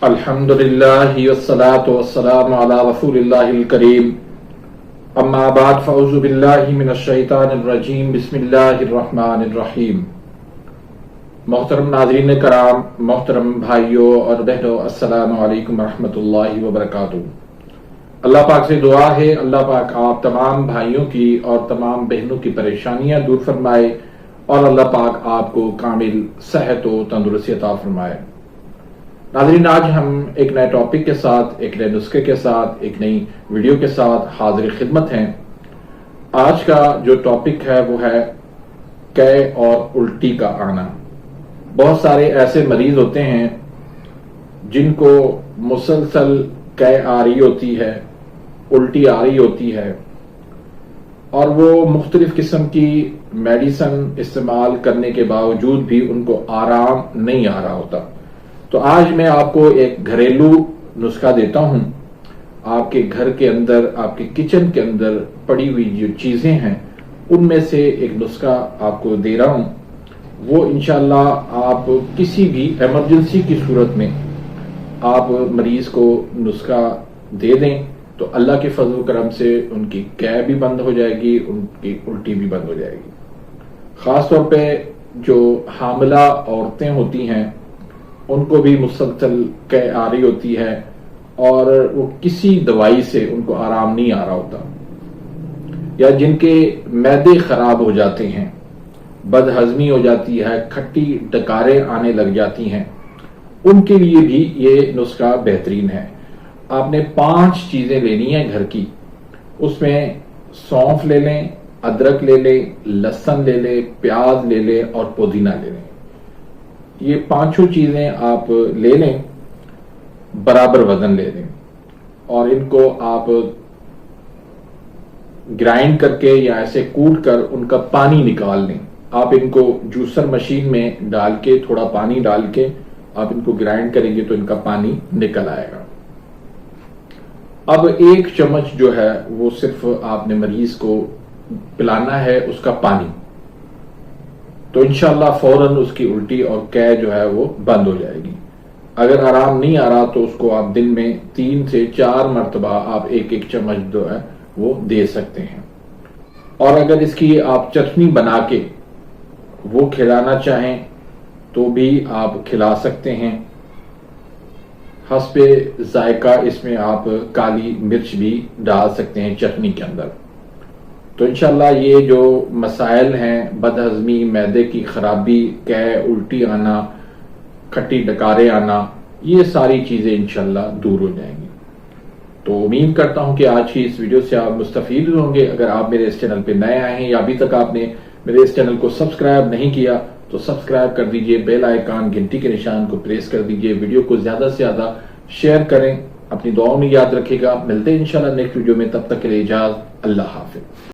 الحمدللہ والصلاة والسلام علی رسول اللہ الکریم اما بعد فاعوذ باللہ من الشیطان الرجیم بسم اللہ الرحمن الرحیم۔ محترم ناظرین کرام، محترم بھائیوں اور بہنوں، السلام علیکم ورحمۃ اللہ وبرکاتہ۔ اللہ پاک سے دعا ہے اللہ پاک آپ تمام بھائیوں کی اور تمام بہنوں کی پریشانیاں دور فرمائے اور اللہ پاک آپ کو کامل صحت و تندرستی عطا فرمائے۔ ناظرین، آج ہم ایک نئے ٹاپک کے ساتھ، ایک نئے نسخے کے ساتھ، ایک نئی ویڈیو کے ساتھ حاضر خدمت ہیں۔ آج کا جو ٹاپک ہے وہ ہے قے اور الٹی کا آنا۔ بہت سارے ایسے مریض ہوتے ہیں جن کو مسلسل قے آ رہی ہوتی ہے، الٹی آ رہی ہوتی ہے، اور وہ مختلف قسم کی میڈیسن استعمال کرنے کے باوجود بھی ان کو آرام نہیں آ رہا ہوتا۔ تو آج میں آپ کو ایک گھریلو نسخہ دیتا ہوں۔ آپ کے گھر کے اندر، آپ کے کچن کے اندر پڑی ہوئی جو چیزیں ہیں ان میں سے ایک نسخہ آپ کو دے رہا ہوں۔ وہ انشاءاللہ آپ کسی بھی ایمرجنسی کی صورت میں آپ مریض کو نسخہ دے دیں تو اللہ کے فضل و کرم سے ان کی قے بھی بند ہو جائے گی، ان کی الٹی بھی بند ہو جائے گی۔ خاص طور پہ جو حاملہ عورتیں ہوتی ہیں ان کو بھی مسلسل قے آ رہی ہوتی ہے اور وہ کسی دوائی سے ان کو آرام نہیں آ رہا ہوتا، یا جن کے معدے خراب ہو جاتے ہیں، بد ہضمی ہو جاتی ہے، کھٹی ڈکاریں آنے لگ جاتی ہیں، ان کے لیے بھی یہ نسخہ بہترین ہے۔ آپ نے 5 چیزیں لینی ہیں گھر کی، اس میں سونف لے لیں، ادرک لے لیں، لہسن لے لیں، پیاز لے لیں اور پودینہ لے لیں۔ یہ 5 چیزیں آپ لے لیں، برابر وزن لے لیں، اور ان کو آپ گرائنڈ کر کے یا ایسے کوٹ کر ان کا پانی نکال لیں۔ آپ ان کو جوسر مشین میں ڈال کے، تھوڑا پانی ڈال کے آپ ان کو گرائنڈ کریں گے تو ان کا پانی نکل آئے گا۔ اب 1 چمچ جو ہے وہ صرف آپ نے مریض کو پلانا ہے اس کا پانی، تو انشاءاللہ فوراً اس کی الٹی اور قے جو ہے وہ بند ہو جائے گی۔ اگر آرام نہیں آ رہا تو اس کو آپ دن میں 3 سے 4 مرتبہ آپ 1 چمچ جو ہے وہ دے سکتے ہیں۔ اور اگر اس کی آپ چٹنی بنا کے وہ کھلانا چاہیں تو بھی آپ کھلا سکتے ہیں۔ حسب ذائقہ اس میں آپ کالی مرچ بھی ڈال سکتے ہیں چٹنی کے اندر۔ تو انشاءاللہ یہ جو مسائل ہیں، بد ہضمی، معدے کی خرابی، قے، الٹی آنا، کھٹی ڈکاریں آنا، یہ ساری چیزیں انشاءاللہ دور ہو جائیں گی۔ تو امید کرتا ہوں کہ آج کی اس ویڈیو سے آپ مستفید ہوں گے۔ اگر آپ میرے اس چینل پہ نئے آئے ہیں یا ابھی تک آپ نے میرے اس چینل کو سبسکرائب نہیں کیا تو سبسکرائب کر دیجئے، بیل آئیکن گھنٹی کے نشان کو پریس کر دیجئے، ویڈیو کو زیادہ سے زیادہ شیئر کریں، اپنی دعاؤں میں یاد رکھے گا۔ ملتے ہیں انشاءاللہ نیکسٹ ویڈیو میں، تب تک کے لیے اجازت، اللہ حافظ۔